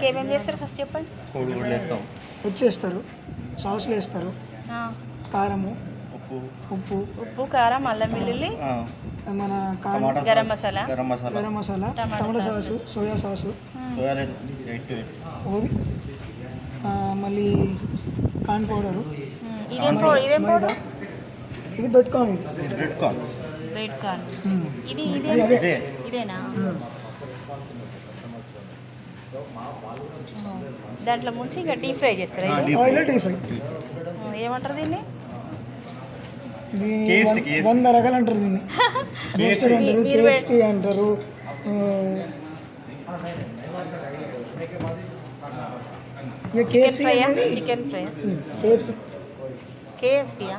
ఇంకేమేమి చేస్తారు ఫస్ట్ చెప్పండి. కోడిగుడ్లు వేస్తాం, వచ్చేస్తారు, సాసులు వేస్తారు, ఆ, కారము, ఉప్పు, ఉప్పు, ఉప్పు కారం అల్లం వెల్లుల్లి మన టమాటా గరం సాస్, మసాలా. గరం మసాలా, గరం మసాలా, టమాటా సాసు, సోయా సాసు, సోయా లేదు, ఎయిట్ టు ఎయిట్. ఓవి, మళ్ళీ కార్న్ పౌడరు, ఇదేం మైదా, పౌడర్? ఇది పెట్టుకోండి. ఇది రెడ్ కార్న్. Red corn. ఇది అదే ఇదే ఇదేనా? దాంట్లో ముంచి ఇంకా డీప్ ఫ్రై చేస్తారా ఇది? Deep oil deep fry. ఏమంటారు దీన్ని? KFC. 100 రకాలు అంటారు దీన్ని. రోస్టర్ అంటారు, కేఎఫ్సీ అంటారు, ఇక చికెన్ కేఎఫ్సీ ఫ్రై అనేది చికెన్ ఫ్రై కేఎఫ్సీ. కేఎఫ్సీయా?